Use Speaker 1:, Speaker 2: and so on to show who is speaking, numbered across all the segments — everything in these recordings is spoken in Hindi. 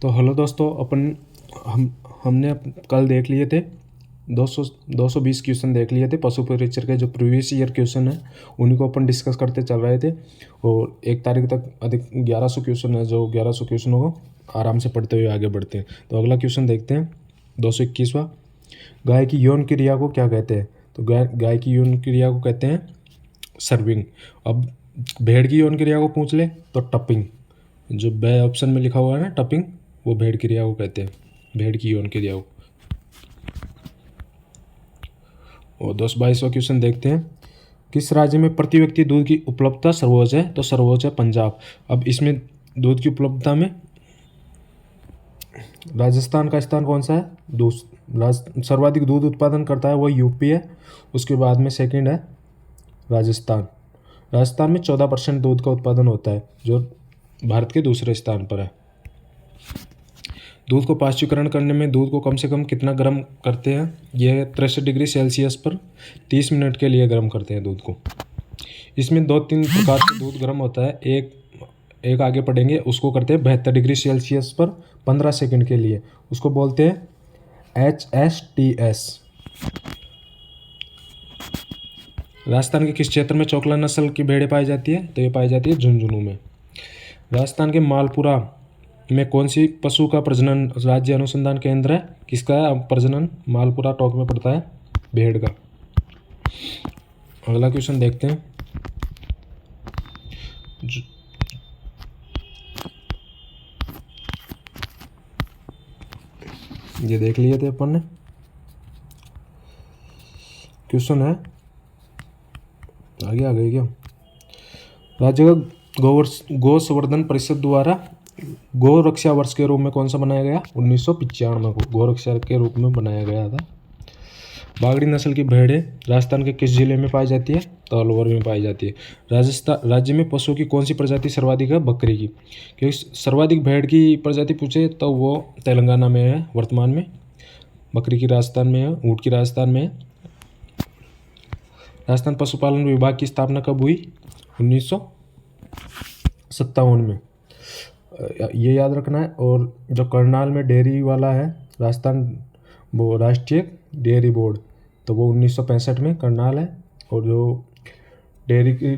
Speaker 1: तो हेलो दोस्तों, हमने कल देख लिए थे 220 क्वेश्चन देख लिए थे पशु परिचर के। जो प्रीवियस ईयर क्वेश्चन है उन्हीं को अपन डिस्कस करते चल रहे थे। और 1 तारीख तक अधिक 1100 क्वेश्चन है, जो 1100 क्वेश्चनों को आराम से पढ़ते हुए आगे बढ़ते हैं। तो अगला क्वेश्चन देखते हैं 221वां। गाय की यौन क्रिया को क्या कहते हैं? तो गाय की यौन क्रिया को कहते हैं सर्विंग। अब भेड़ की यौन क्रिया को पूछ ले तो टपिंग। जो बे ऑप्शन में लिखा हुआ है ना टपिंग, वो भेड़ क्रिया को कहते हैं, भेड़ की यौन क्रिया को। और 222वां क्वेश्चन देखते हैं। किस राज्य में प्रति व्यक्ति दूध की उपलब्धता सर्वोच्च है? तो सर्वोच्च है पंजाब। अब इसमें दूध की उपलब्धता में राजस्थान का स्थान कौन सा है? सर्वाधिक दूध उत्पादन करता है वो यूपी है। उसके बाद में सेकंड है राजस्थान। राजस्थान में 14% दूध का उत्पादन होता है, जो भारत के दूसरे स्थान पर है। दूध को पाश्चुकरण करने में दूध को कम से कम कितना गर्म करते हैं? यह 63 डिग्री सेल्सियस पर 30 मिनट के लिए गर्म करते हैं दूध को। इसमें 2-3 प्रकार से दूध गर्म होता है। एक आगे पढ़ेंगे, उसको करते हैं 72 डिग्री सेल्सियस पर 15 सेकंड के लिए। उसको बोलते हैं HSTS। राजस्थान के किस क्षेत्र में चोकला नस्ल की भेड़ें पाई जाती है? तो ये पाई जाती है झुंझुनू में। राजस्थान के मालपुरा में कौन सी पशु का प्रजनन राज्य अनुसंधान केंद्र है? किसका है प्रजनन? मालपुरा टॉक में पड़ता है भेड़ का। अगला क्वेश्चन देखते हैं। ये देख लिए थे अपन ने। क्वेश्चन है, आगे आ गए क्या? राज्य का गौ संवर्धन परिषद द्वारा गौ रक्षा वर्ष के रूप में कौन सा बनाया गया? 1995 को गौ रक्षा के रूप में बनाया गया था। बागड़ी नस्ल की भेड़ें राजस्थान के किस जिले में पाई जाती है? तो अलवर में पाई जाती है। राजस्थान राज्य में पशुओं की कौन सी प्रजाति सर्वाधिक है? बकरी की। क्योंकि सर्वाधिक भेड़ की प्रजाति पूछे तो वो तेलंगाना में है वर्तमान में, बकरी की राजस्थान में है, ऊँट की राजस्थान में है। राजस्थान पशुपालन विभाग की स्थापना कब हुई? 1957 में। ये याद रखना है। और जो करनाल में डेयरी वाला है राजस्थान, वो राष्ट्रीय डेयरी बोर्ड, तो वो 1965 में करनाल है। और जो डेयरी की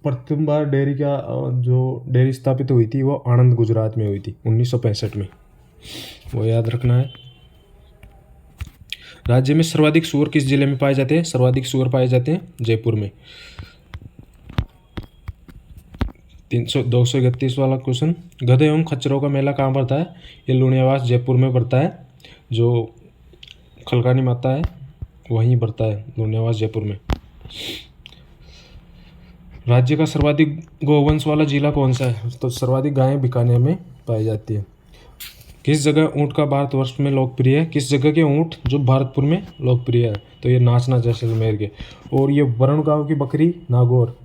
Speaker 1: प्रथम बार डेयरी का जो डेयरी स्थापित हुई थी वो आणंद गुजरात में हुई थी 1965 में, वो याद रखना है। राज्य में सर्वाधिक सूअर किस जिले में पाए जाते हैं? सर्वाधिक सूअर पाए जाते हैं जयपुर में। 231 वाला क्वेश्चन। गधे एवं खच्चरों का मेला कहाँ पड़ता है? ये लुणियावास जयपुर में पड़ता है। जो खलकानी माता है वहीं पड़ता है, लुणियावास जयपुर में। राज्य का सर्वाधिक गोवंश वाला जिला कौन सा है? तो सर्वाधिक गायें बीकानेर में पाई जाती है। किस जगह ऊँट का भारतवर्ष में लोकप्रिय है? किस जगह के ऊँट जो भारतपुर में लोकप्रिय है? तो ये नाचना जैसलमेर के। और ये वरुण गांव की बकरी नागौर,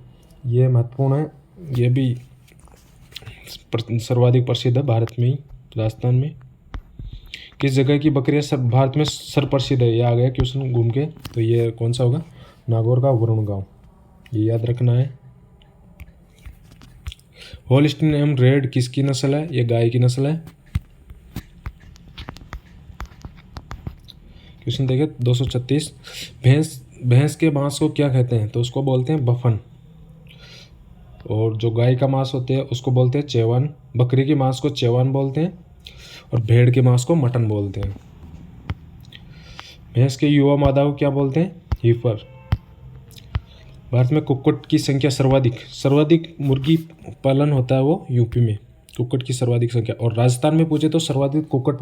Speaker 1: ये महत्वपूर्ण है। ये भी सर्वाधिक प्रसिद्ध है भारत में ही, राजस्थान में। किस जगह की बकरियां भारत में सर्वप्रसिद्ध है? ये आ गया क्वेश्चन घूम के। तो ये कौन सा होगा? नागौर का वरुण गांव, ये याद रखना है। होल्स्टीन एवं रेड किसकी नस्ल है? ये गाय की नस्ल है। क्वेश्चन देखिए 236। भैंस के मांस को क्या कहते हैं? तो उसको बोलते हैं बफन। और जो गाय का मांस होते हैं उसको बोलते हैं चेवन। बकरी के मांस को चेवन बोलते हैं और भेड़ के मांस को मटन बोलते हैं। भैंस के युवा मादा को क्या बोलते हैं? हीफर। भारत में कुक्कुट की संख्या सर्वाधिक मुर्गी पालन होता है वो यूपी में, कुक्कुट की सर्वाधिक संख्या। और राजस्थान में पूछे तो सर्वाधिक कुक्कुट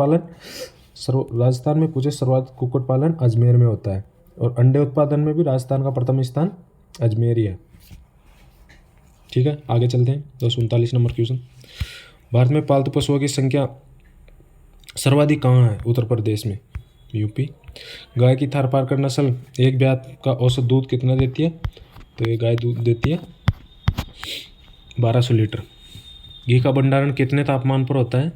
Speaker 1: पालन अजमेर में होता है। और अंडे उत्पादन में भी राजस्थान का प्रथम स्थान अजमेर ही है। ठीक है, आगे चलते हैं। 239 नंबर क्वेश्चन। भारत में पालतू पशुओं की संख्या सर्वाधिक कहाँ है? उत्तर प्रदेश में, यूपी। गाय की थारपारकर नस्ल एक ब्यात का औसत दूध कितना देती है? तो ये गाय दूध देती है 1200 लीटर। घी का भंडारण कितने तापमान पर होता है?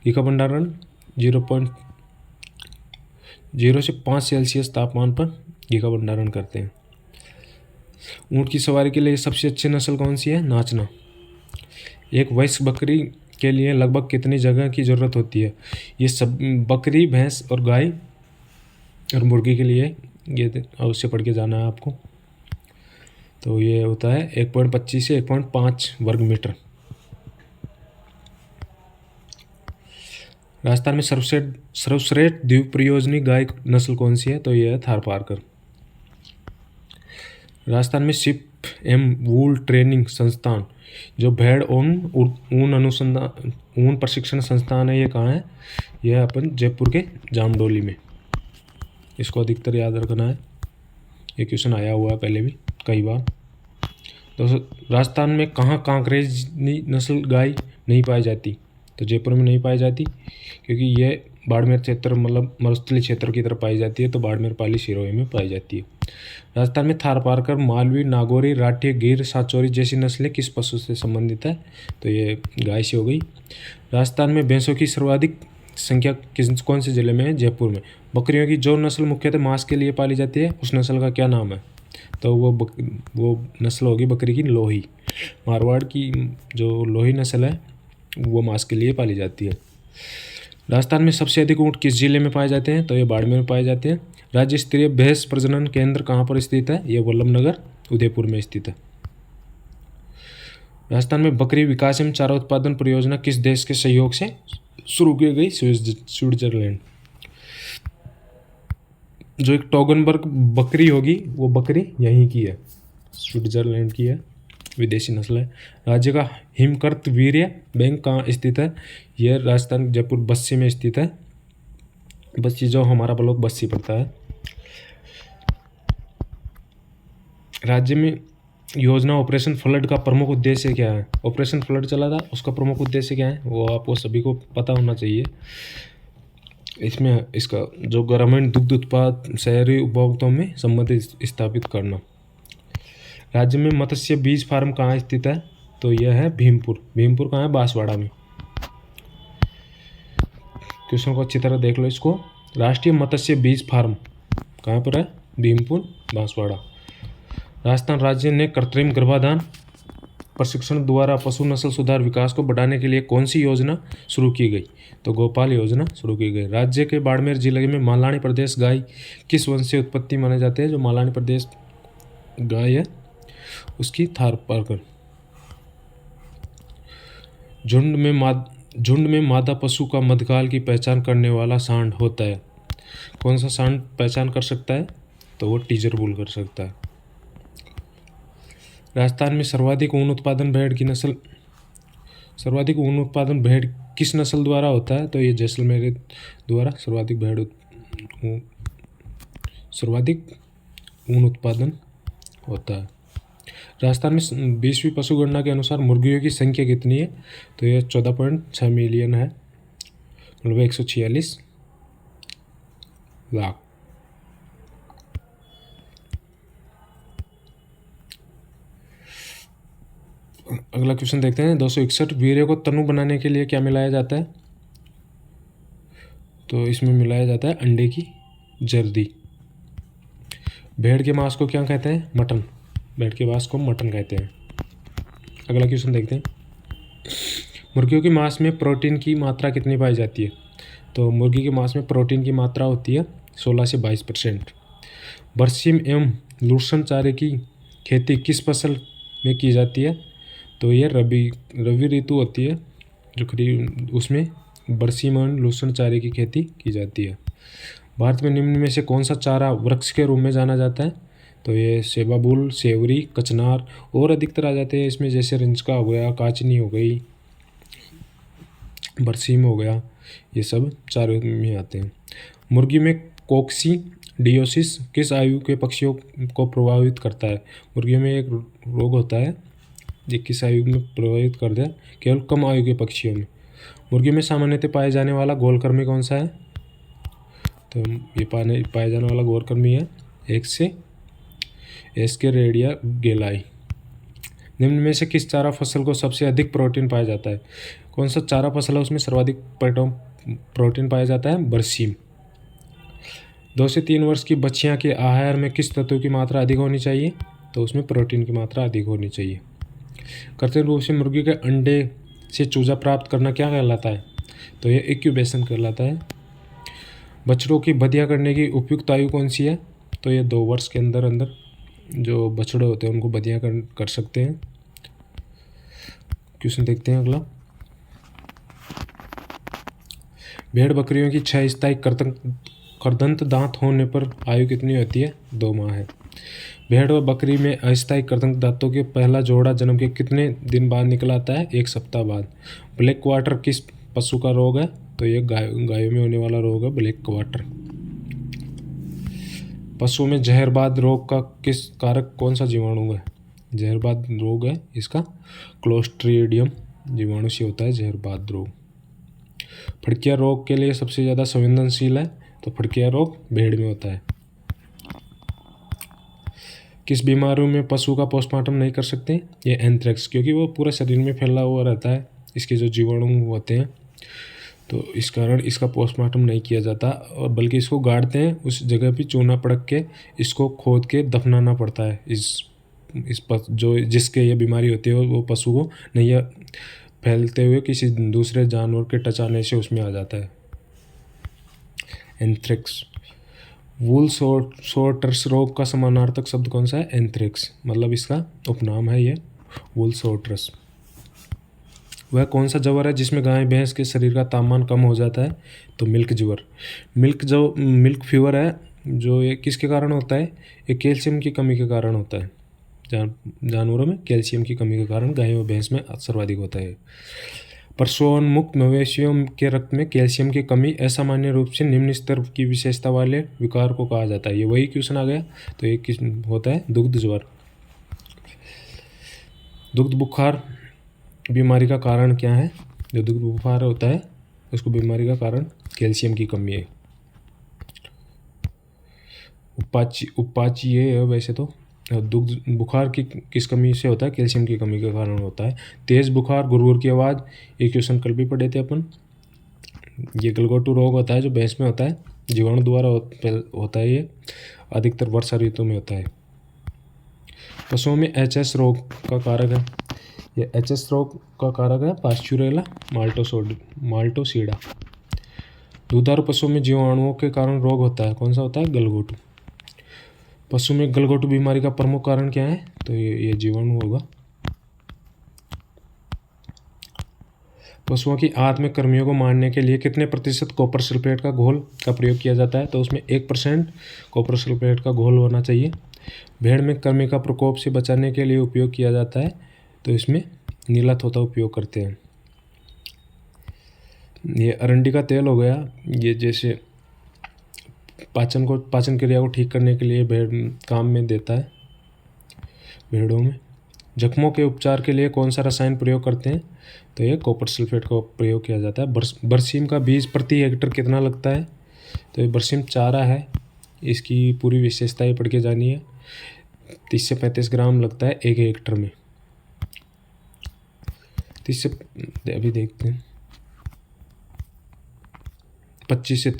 Speaker 1: घी का भंडारण 0.0 से 5 सेल्सियस तापमान पर घी का भंडारण करते हैं। ऊँट की सवारी के लिए सबसे अच्छी नस्ल कौन सी है? नाचना। एक वयस्क बकरी के लिए लगभग कितनी जगह की ज़रूरत होती है? ये सब बकरी, भैंस और गाय और मुर्गी के लिए ये अवश्य पढ़ के जाना है आपको। तो ये होता है 1.25 से 1.5 वर्ग मीटर। राजस्थान में सर्वश्रेष्ठ द्वीप प्रयोजनी गाय नस्ल कौन सी है? तो यह है थारपारकर। राजस्थान में शिप एवं वूल ट्रेनिंग संस्थान, जो भेड़ ऊन प्रशिक्षण संस्थान है, ये कहाँ है? यह अपन जयपुर के जामडोली में। इसको अधिकतर याद रखना है, ये क्वेश्चन आया हुआ है पहले भी कई बार। दोस्तों, राजस्थान में कहाँ कांकरेजी नस्ल गाय नहीं पाई जाती? तो जयपुर में नहीं पाई जाती, क्योंकि ये बाड़मेर क्षेत्र मतलब मरुस्थली क्षेत्र की तरफ पाई जाती है, तो बाड़मेर, पाली, सिरोही में पाई जाती है। राजस्थान में थारपारकर, मालवी, नागौरी, राठी, गिर, साचौरी जैसी नस्लें किस पशु से संबंधित है? तो ये गाय से हो गई। राजस्थान में भैंसों की सर्वाधिक संख्या कौन से जिले में है? जयपुर में। बकरियों की जो नस्ल मुख्यतः मांस के लिए पाली जाती है, उस नस्ल का क्या नाम है? तो वो नस्ल होगी बकरी की लोही। मारवाड़ की जो लोही नस्ल है वो मांस के लिए पाली जाती है। राजस्थान में सबसे अधिक ऊँट किस जिले में पाए जाते हैं? तो ये बाड़मेर में पाए जाते हैं। राज्य स्तरीय भैंस प्रजनन केंद्र कहाँ पर स्थित है? ये वल्लभनगर, उदयपुर में स्थित है। राजस्थान में बकरी विकास एवं चारा उत्पादन परियोजना किस देश के सहयोग से शुरू की गई? स्विट्जरलैंड। जो एक टोगनबर्ग बकरी होगी, वो बकरी यहीं की है, स्विट्जरलैंड की है, विदेशी नस्ल है। राज्य का हिमकर्त वीर्य बैंक कहाँ स्थित है? यह राजस्थान जयपुर बस्सी में स्थित है। बस्सी जो हमारा ब्लॉक बस्सी पड़ता है। राज्य में योजना ऑपरेशन फ्लड का प्रमुख उद्देश्य क्या है? ऑपरेशन फ्लड चला था, उसका प्रमुख उद्देश्य क्या है वो आपको सभी को पता होना चाहिए। इसमें इसका जो ग्रामीण दुग्ध उत्पाद शहरी उपभोक्ताओं में संबंध स्थापित करना। राज्य में मत्स्य बीज फार्म कहाँ स्थित है? तो यह है भीमपुर। भीमपुर कहाँ है? बांसवाड़ा में। क्वेश्चन को अच्छी तरह देख लो इसको। राष्ट्रीय मत्स्य बीज फार्म कहाँ पर है? भीमपुर, बांसवाड़ा। राजस्थान राज्य ने कृत्रिम गर्भाधान प्रशिक्षण द्वारा पशु नस्ल सुधार विकास को बढ़ाने के लिए कौन सी योजना शुरू की गई? तो गोपाल योजना शुरू की गई। राज्य के बाड़मेर जिले में मालानी प्रदेश गाय किस वंश से उत्पत्ति माने जाते हैं? जो मालानी प्रदेश गाय है उसकी थारपारकर। झुंड में मादा पशु का मध्यकाल की पहचान करने वाला सांड होता है। कौन सा सांड पहचान कर सकता है? तो वो टीजर बुल कर सकता है। राजस्थान में सर्वाधिक ऊन उत्पादन भेड़ किस नस्ल द्वारा होता है? तो ये जैसलमेर द्वारा सर्वाधिक ऊन उत्पादन होता है। राजस्थान में 20वीं पशुगणना के अनुसार मुर्गियों की संख्या कितनी है? तो यह 14.6 मिलियन है, मतलब 146 लाख। अगला क्वेश्चन देखते हैं। 261 वीर्य को तनु बनाने के लिए क्या मिलाया जाता है? तो इसमें मिलाया जाता है अंडे की जर्दी। भेड़ के मांस को क्या कहते हैं? मटन। भेड़ के मांस को मटन कहते हैं। अगला क्वेश्चन देखते हैं। मुर्गियों के मांस में प्रोटीन की मात्रा कितनी पाई जाती है? तो मुर्गी के मांस में प्रोटीन की मात्रा होती है 16 से 22%। बरसीम एवं लूसर्न चारे की खेती किस फसल में की जाती है? तो ये रबी ऋतु होती है जो खरीफ, उसमें बरसीम एवं लूसर्न चारे की खेती की जाती है। भारत में निम्न में से कौन सा चारा वृक्ष के रूप में जाना जाता है? तो ये सेबाबुल, सेवरी, कचनार और अधिकतर आ जाते हैं इसमें, जैसे रिंचका हो गया, काचनी हो गई, बरसीम हो गया, ये सब चारों में आते हैं। मुर्गी में कोक्सीडियोसिस किस आयु के पक्षियों को प्रभावित करता है? मुर्गियों में एक रोग होता है जो किस आयु में प्रभावित करता है? केवल कम आयु के पक्षियों में। मुर्गी में सामान्यतः पाए जाने वाला गोलकृमि कौन सा है? तो ये पाए जाने वाला गोलकृमि है एस्केरेडिया गेलाई। निम्न में से किस चारा फसल को सबसे अधिक प्रोटीन पाया जाता है? कौन सा चारा फसल है उसमें सर्वाधिक प्रोटीन पाया जाता है? बरसीम। 2 से 3 वर्ष की बच्चियां के आहार में किस तत्व की मात्रा अधिक होनी चाहिए? तो उसमें प्रोटीन की मात्रा अधिक होनी चाहिए। कृत्रिम रूप से मुर्गी के अंडे से चूजा प्राप्त करना क्या कहलाता है? तो ये इंक्यूबेशन कहलाता है। बछड़ों की बधिया करने की उपयुक्त आयु कौन सी है? तो ये 2 वर्ष के अंदर अंदर जो बछड़े होते हैं उनको बधिया कर सकते हैं। क्वेश्चन देखते हैं अगला। भेड़ बकरियों की 6 स्थायी करदंत दांत होने पर आयु कितनी होती है? 2 माह है। भेड़ और बकरी में अस्थायी करदंत दांतों के पहला जोड़ा जन्म के कितने दिन बाद निकल आता है? 1 सप्ताह बाद। ब्लैक क्वार्टर किस पशु का रोग है? तो ये गायों में होने वाला रोग है ब्लैक क्वार्टर। पशुओं में जहरबाद रोग का किस कारक कौन सा जीवाणु है? जहरबाद रोग है इसका क्लोस्ट्रीडियम जीवाणु से होता है जहरबाद रोग। फड़किया रोग के लिए सबसे ज़्यादा संवेदनशील है? तो फड़किया रोग भेड़ में होता है। किस बीमारियों में पशु का पोस्टमार्टम नहीं कर सकते? ये एंथ्रेक्स, क्योंकि वो पूरा शरीर में फैला हुआ रहता है, इसके जो जीवाणु होते हैं, तो इस कारण इसका पोस्टमार्टम नहीं किया जाता, और बल्कि इसको गाड़ते हैं, उस जगह पे चूना पड़क के इसको खोद के दफनाना पड़ता है। जो जिसके ये बीमारी होती है वो पशु को नहीं फैलते हुए किसी दूसरे जानवर के टच आने से उसमें आ जाता है। एंथ्रेक्स। वूल सोर्टर्स रोग का समानार्थक शब्द कौन सा है? एंथ्रेक्स, मतलब इसका उपनाम है ये वूल सोर्टर्स। वह कौन सा ज्वर है जिसमें गाय भैंस के शरीर का तापमान कम हो जाता है? तो मिल्क ज्वर। मिल्क फीवर है जो ये किसके कारण होता है? ये कैल्शियम की कमी के कारण होता है। जानवरों में कैल्शियम की कमी के कारण गायों और भैंस में सर्वाधिक होता है। प्रसवोन्मुख मवेशियों के रक्त में कैल्शियम की कमी असामान्य रूप से निम्न स्तर की विशेषता वाले विकार को कहा जाता है। ये वही क्वेश्चन आ गया। तो ये किस होता है? दुग्ध ज्वर। दुग्ध बुखार बीमारी का कारण क्या है? जो दुग्ध बुखार होता है उसको बीमारी का कारण कैल्शियम की कमी है। उपाची ये है वैसे तो। दुग्ध बुखार की किस कमी से होता है? कैल्शियम की कमी के कारण होता है। तेज बुखार, गुरगुर की आवाज़, ये क्वेश्चन कल भी पढ़े थे अपन। ये गलघोटू रोग होता है जो भैंस में होता है, जीवाणु द्वारा होता है। ये अधिकतर वर्षा ऋतु में होता है। पशुओं में HS रोग का कारक है। ये HS रोग का कारक है पास्चुरेला माल्टोसीडा। दुधारू पशुओं में जीवाणुओं के कारण रोग होता है, कौन सा होता है? गलघोटू। पशु में गलघोटू बीमारी का प्रमुख कारण क्या है? तो ये जीवाणु होगा। पशुओं की आंत में कृमियों को मारने के लिए कितने प्रतिशत कॉपर सल्फेट का घोल का प्रयोग किया जाता है? तो उसमें 1% कॉपर सल्फेट का घोल होना चाहिए। भेड़ में कृमि का प्रकोप से बचाने के लिए उपयोग किया जाता है, तो इसमें नीला तोता उपयोग करते हैं। ये अरंडी का तेल हो गया, ये जैसे पाचन क्रिया को ठीक करने के लिए भेड़ काम में देता है भेड़ों में। जख्मों के उपचार के लिए कौन सा रसायन प्रयोग करते हैं? तो ये कॉपर सल्फेट का प्रयोग किया जाता है। बरसीम का बीज प्रति हेक्टेयर कितना लगता है? तो ये बरसीम चारा है, इसकी पूरी विशेषताएं पढ़ के जानी है। 30 से 35 ग्राम लगता है 1 हेक्टेयर में। 30 से अभी देखते हैं 25 से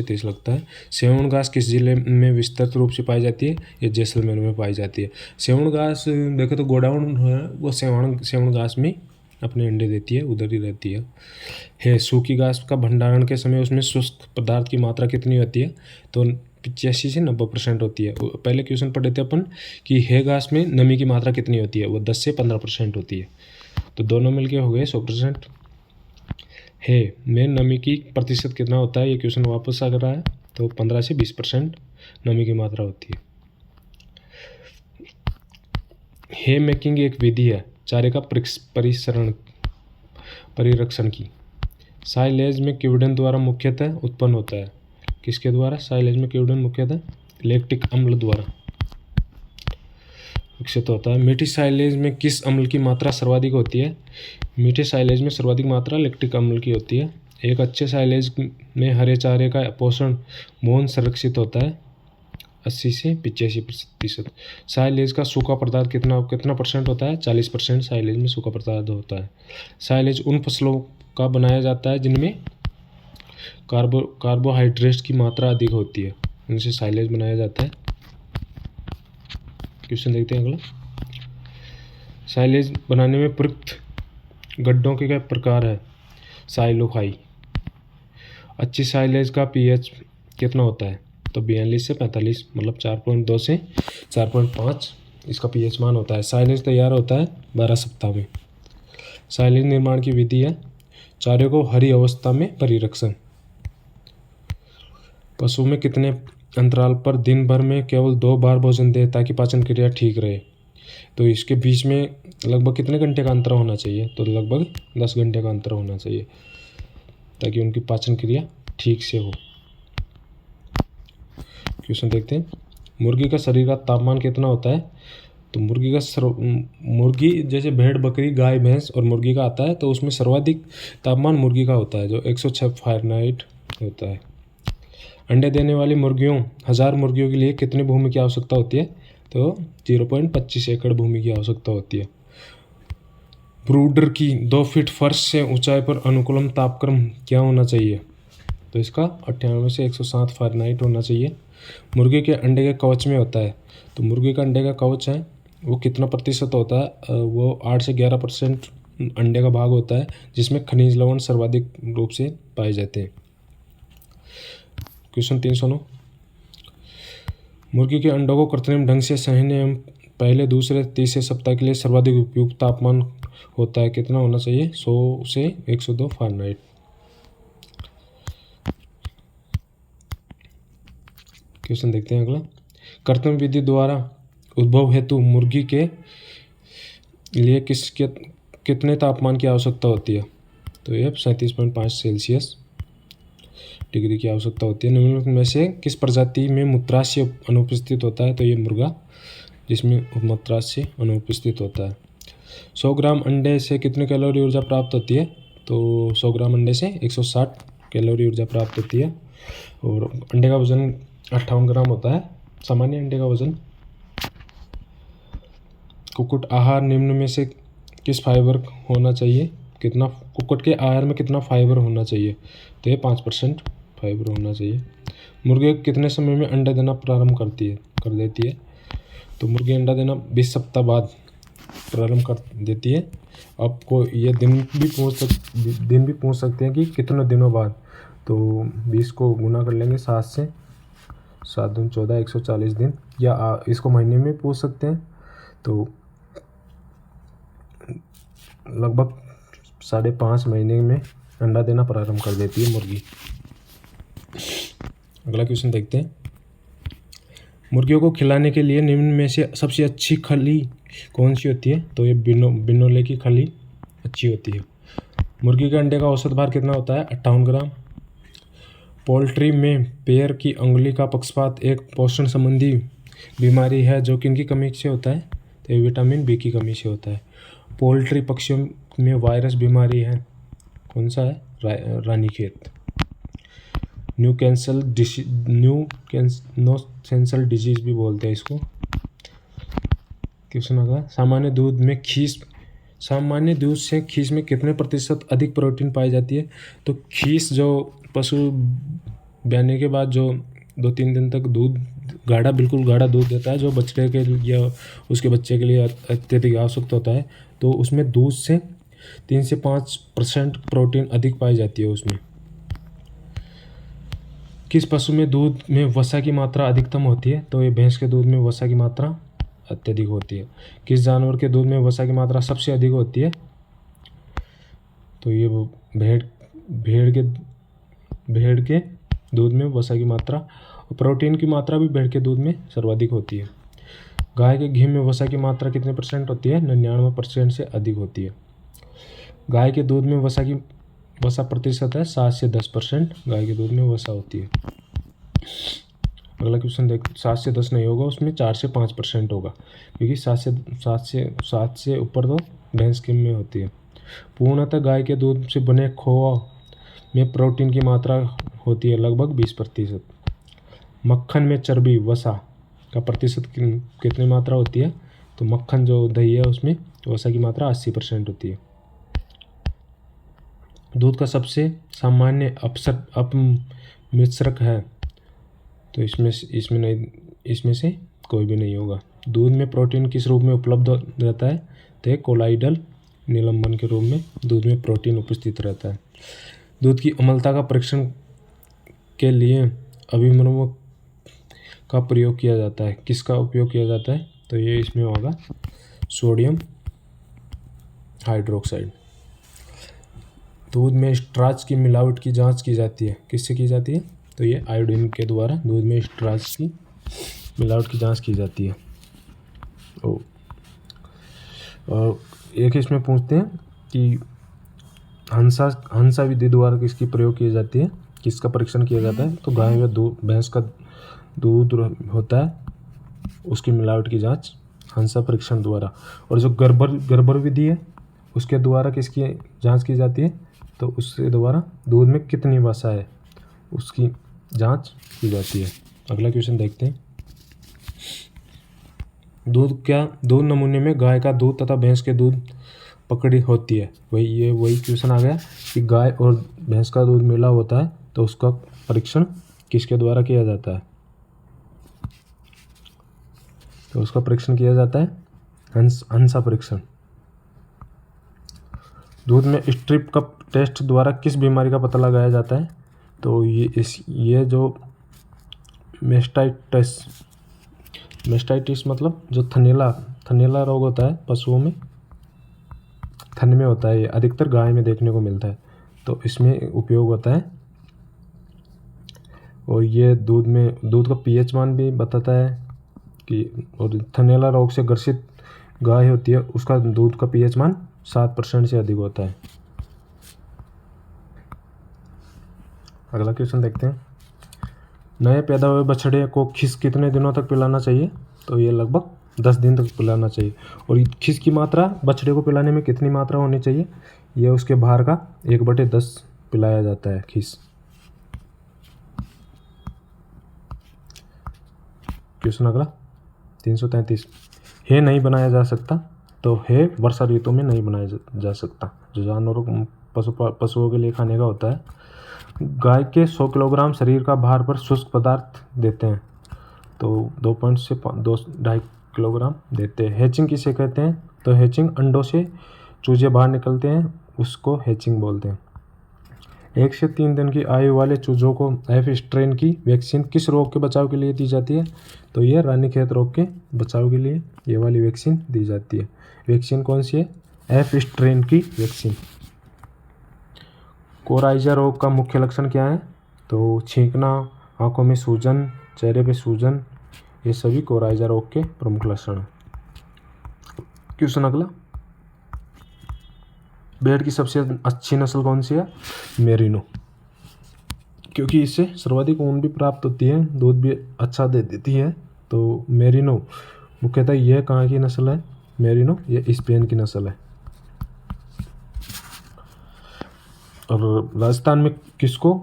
Speaker 1: 30 लगता है। सेवण घास किस जिले में विस्तृत रूप से पाई जाती है? ये जैसलमेर में पाई जाती है। सेवण घास देखो तो गोडाउन है वो सेवण घास में अपने अंडे देती है, उधर ही रहती है। सूखी घास का भंडारण के समय उसमें शुष्क पदार्थ की मात्रा कितनी होती है? तो 85 से 90% होती है। पहले क्वेश्चन पढ़े थे अपन कि है घास में नमी की मात्रा कितनी होती है? वो 10 से 15% होती है। तो दोनों मिलके हो गए 100%। है में नमी की प्रतिशत कितना होता है? ये क्वेश्चन वापस आ रहा है, तो 15 से 20% नमी की मात्रा होती है। हे मेकिंग एक विधि है चारे का परिरक्षण की। साइलेज में क्यूडन द्वारा मुख्यतः उत्पन्न होता है। किसके द्वारा? साइलेज में क्यूडन मुख्यतः लैक्टिक अम्ल द्वारा विकसित होता है। मीठी साइलेज में किस अम्ल की मात्रा सर्वाधिक होती है? मीठे साइलेज में सर्वाधिक मात्रा लैक्टिक अम्ल की होती है। एक अच्छे साइलेज में हरे चारे का पोषण मोहन संरक्षित होता है 80 से 85%। साइलेज का सूखा पदार्थ कितना परसेंट होता है? 40% साइलेज में सूखा पदार्थ होता है। साइलेज उन फसलों का बनाया जाता है जिनमें कार्बोहाइड्रेट की मात्रा अधिक होती है, उनसे साइलेज बनाया जाता है। क्वेश्चन देखते हैं अगला। साइलेज बनाने में प्रयुक्त गड्ढों के क्या प्रकार है? साइलोफाई। अच्छी साइलेज का पीएच कितना होता है? तो 42 से 45, मतलब 4.2 से 4.5 इसका पीएच मान होता है। साइलेज तैयार होता है 12 सप्ताह में। साइलेज निर्माण की विधि है चारे को हरी अवस्था में परिरक्षण। पशु में कितने अंतराल पर दिन भर में केवल 2 बार भोजन दे ताकि पाचन क्रिया ठीक रहे? तो इसके बीच में लगभग कितने घंटे का अंतर होना चाहिए? तो लगभग 10 घंटे का अंतर होना चाहिए ताकि उनकी पाचन क्रिया ठीक से हो। क्वेश्चन देखते हैं। मुर्गी का शरीर का तापमान कितना होता है? तो मुर्गी जैसे भेड़, बकरी, गाय, भैंस और मुर्गी का आता है, तो उसमें सर्वाधिक तापमान मुर्गी का होता है जो 106 फ़ारेनहाइट होता है। अंडे देने वाली मुर्गियों 1000 मुर्गियों के लिए कितनी भूमि की आवश्यकता होती है? तो 0.25 एकड़ भूमि की आवश्यकता होती है। ब्रूडर की 2 फीट फर्श से ऊंचाई पर अनुकूलम तापक्रम क्या होना चाहिए? तो इसका 98 से 107 फ़ारेनहाइट होना चाहिए। मुर्गी के अंडे के कवच में होता है, तो मुर्गी का अंडे का कवच है वो कितना प्रतिशत होता है? वो 8 से 11% अंडे का भाग होता है जिसमें खनिज लवण सर्वाधिक रूप से पाए जाते हैं। क्वेश्चन 309। मुर्गी के अंडों को कृत्रिम ढंग से सहने एवं पहले, दूसरे, तीसरे सप्ताह के लिए सर्वाधिक उपयुक्त तापमान होता है कितना होना चाहिए? 100 से 102 फ़ारेनहाइट। क्वेश्चन देखते हैं अगला। कृत्रिम विधि द्वारा उद्भव हेतु मुर्गी के लिए कितने तापमान की आवश्यकता होती है? तो ये 37.5 सेल्सियस डिग्री की आवश्यकता होती है। निम्नलिखित में से किस प्रजाति में मूत्राशय अनुपस्थित होता है? तो ये मुर्गा जिसमें मूत्राशय अनुपस्थित होता है। 100 ग्राम अंडे से कितनी कैलोरी ऊर्जा प्राप्त होती है? तो 100 ग्राम अंडे से 160 कैलोरी ऊर्जा प्राप्त होती है। और अंडे का वजन 58 ग्राम होता है, सामान्य अंडे का वजन। कुक्कुट आहार निम्न में से किस फाइबर होना चाहिए? कुक्कुट के आहार में कितना फाइबर होना चाहिए? तो ये 5% फाइबर होना चाहिए। मुर्गी कितने समय में अंडा देना प्रारंभ कर देती है? तो मुर्गी अंडा देना 20 सप्ताह बाद प्रारंभ कर देती है। आपको ये दिन भी पूछ सकते हैं कि कितने दिनों बाद। तो 20 को गुना कर लेंगे 7 से, 7 दूनी 14, 140 दिन, या इसको महीने में पूछ सकते हैं। तो लगभग 5.5 महीने में अंडा देना प्रारंभ कर देती है मुर्गी। अगला क्वेश्चन देखते हैं। मुर्गियों को खिलाने के लिए निम्न में से सबसे अच्छी खली कौन सी होती है? तो ये बिनोले की खली अच्छी होती है। मुर्गी के अंडे का औसत भार कितना होता है? 58 ग्राम। पोल्ट्री में पैर की अंगुली का पक्षपात एक पोषण संबंधी बीमारी है जो किनकी कमी से होता है? तो ये विटामिन बी की कमी से होता है। पोल्ट्री पक्षियों में वायरस बीमारी है कौन सा है? रानीखेत। न्यूकैसल डिजीज भी बोलते हैं इसको। क्वेश्चन अगला। सामान्य दूध से खीस में कितने प्रतिशत अधिक प्रोटीन पाई जाती है? तो खीस जो पशु ब्याने के बाद जो 2-3 दिन तक बिल्कुल गाढ़ा दूध देता है, जो बछड़े के या उसके बच्चे के लिए अत्यधिक आवश्यक होता है, तो उसमें दूध से 3 से 5% प्रोटीन अधिक पाई जाती है उसमें। किस पशु में दूध में वसा की मात्रा अधिकतम होती है? तो ये भैंस के दूध में वसा की मात्रा अत्यधिक होती है। किस जानवर के दूध में वसा की मात्रा सबसे अधिक होती है? तो ये भेड़ के दूध में वसा की मात्रा और प्रोटीन की मात्रा भी भेड़ के दूध में सर्वाधिक होती है। गाय के घी में वसा की मात्रा कितने % होती है? 99% से अधिक होती है। गाय के दूध में वसा प्रतिशत है 7 से 10%। गाय के दूध में वसा होती है। अगला क्वेश्चन देख। 7 से 10 नहीं होगा, उसमें 4 से 5% होगा, क्योंकि 7 से ऊपर तो भैंस के में होती है। पूर्णतः गाय के दूध से बने खोआ में प्रोटीन की मात्रा होती है लगभग 20%। मक्खन में चर्बी वसा का प्रतिशत कितनी मात्रा होती है? तो मक्खन जो दही है उसमें वसा की मात्रा 80% होती है। दूध का सबसे सामान्य अपमिश्रक है? तो इसमें से कोई भी नहीं होगा। दूध में प्रोटीन किस रूप में उपलब्ध रहता है? तो कोलाइडल निलंबन के रूप में दूध में प्रोटीन उपस्थित रहता है। दूध की अम्लता का परीक्षण के लिए अभिमन्वक का प्रयोग किया जाता है। किसका उपयोग किया जाता है? तो ये इसमें होगा सोडियम हाइड्रोक्साइड। दूध में स्टार्च की मिलावट की जांच की जाती है। किससे की जाती है? तो ये आयोडीन के द्वारा दूध में स्टार्च की मिलावट की जांच की जाती है। और एक इसमें पूछते हैं कि हंसा विधि द्वारा किसकी प्रयोग की जाती है, किसका परीक्षण किया जाता है? तो गाय व भैंस का दूध होता है उसकी मिलावट की जांच हंसा परीक्षण द्वारा। और जो गर्भर विधि है उसके द्वारा किसकी जांच की जाती है? तो उसके द्वारा दूध में कितनी वसा है उसकी जांच की जाती है। अगला क्वेश्चन देखते हैं। दूध नमूने में गाय का दूध तथा भैंस के दूध पकड़ी होती है। वही क्वेश्चन आ गया कि गाय और भैंस का दूध मिला होता है तो उसका परीक्षण किसके द्वारा किया जाता है? तो उसका परीक्षण किया जाता है हंसा परीक्षण। दूध में स्ट्रिप कप टेस्ट द्वारा किस बीमारी का पता लगाया जाता है? तो ये जो मेस्टाइटिस मतलब जो थनैला रोग होता है पशुओं में, थन में होता है, ये अधिकतर गाय में देखने को मिलता है तो इसमें उपयोग होता है। और ये दूध का पीएच मान भी बताता है कि, और थनैला रोग से ग्रसित गाय होती है उसका दूध का पीएच मान 7% से अधिक होता है। अगला क्वेश्चन देखते हैं। नए पैदा हुए बछड़े को खिस कितने दिनों तक पिलाना चाहिए? तो ये लगभग 10 दिन तक पिलाना चाहिए। और खिस की मात्रा बछड़े को पिलाने में कितनी मात्रा होनी चाहिए? यह उसके भार का 1/10 पिलाया जाता है खिस। क्वेश्चन अगला 333। है नहीं बनाया जा सकता? तो है वर्षा ऋतु में नहीं बनाया जा सकता, जो जानवरों पशुओं के लिए खाने का होता है। गाय के 100 किलोग्राम शरीर का भार पर शुष्क पदार्थ देते हैं तो 2 से 2.5 किलोग्राम देते हैं। हैचिंग किसे कहते हैं? तो हैचिंग अंडों से चूजे बाहर निकलते हैं उसको हैचिंग बोलते हैं। 1 से 3 दिन की आयु वाले चूजों को एफ स्ट्रेन की वैक्सीन किस रोग के बचाव के लिए दी जाती है? तो ये रानीखेत रोग के बचाव के लिए ये वाली वैक्सीन दी जाती है। वैक्सीन कौन सी है? एफ स्ट्रेन की वैक्सीन। कोराइजा रोग का मुख्य लक्षण क्या है? तो छींकना, आंखों में सूजन, चेहरे पे सूजन, ये सभी कोराइजा रोग के प्रमुख लक्षण हैं। क्वेश्चन अगला। भेड़ की सबसे अच्छी नस्ल कौन सी है? मेरिनो, क्योंकि इससे सर्वाधिक ऊन भी प्राप्त होती है, दूध भी अच्छा दे देती है। तो मेरिनो मुख्यतः यह कहाँ की नस्ल है? मेरिनो ये स्पेन की नस्ल है। और राजस्थान में किसको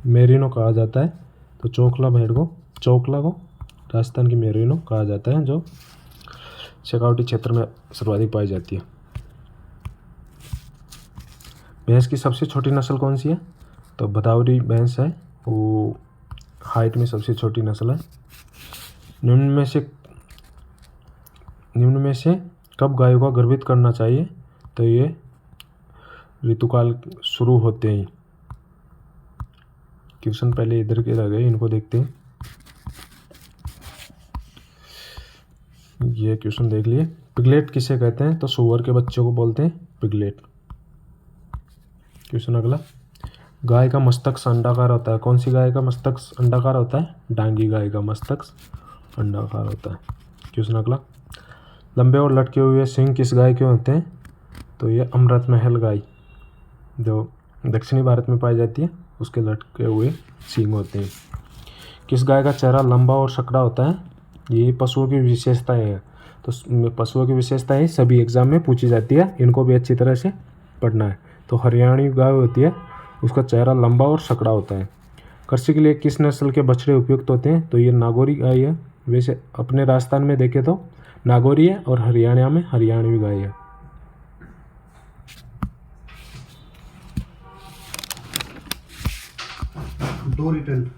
Speaker 1: मेरिनो कहा जाता है? तो चोकला को राजस्थान की मेरिनो कहा जाता है, जो शेखावटी क्षेत्र में सर्वाधिक पाई जाती है। भैंस की सबसे छोटी नस्ल कौन सी है? तो भदावरी भैंस है, वो हाइट में सबसे छोटी नस्ल है। निम्न में से कब गायों का गर्भित करना चाहिए? तो ये ऋतुकाल शुरू होते ही। क्वेश्चन पहले इधर के रह गए, इनको देखते हैं। ये क्वेश्चन देख लिए। पिगलेट किसे कहते हैं? तो सुअर के बच्चों को बोलते हैं पिगलेट। क्वेश्चन अगला। गाय का मस्तक अंडाकार होता है। कौन सी गाय का मस्तक अंडाकार होता है? डांगी गाय का मस्तक अंडाकार होता है। क्वेश्चन अगला। लंबे और लटके हुए सींग किस गाय के होते हैं? तो ये अमृत महल गाय, जो दक्षिणी भारत में पाई जाती है, उसके लटके हुए सींग होते हैं। किस गाय का चेहरा लंबा और सकड़ा होता है? ये पशुओं की विशेषताएं हैं। तो पशुओं की विशेषताएं सभी एग्जाम में पूछी जाती है, इनको भी अच्छी तरह से पढ़ना है। तो हरियाणी गाय होती है, उसका चेहरा लंबा और सकड़ा होता है। कृषि के लिए किस नस्ल के बछड़े उपयुक्त होते हैं? तो ये नागौरी गाय है। वैसे अपने राजस्थान में देखें तो नागौरी है और हरियाणा में हरियाणवी गाय है।
Speaker 2: दो रिटर्न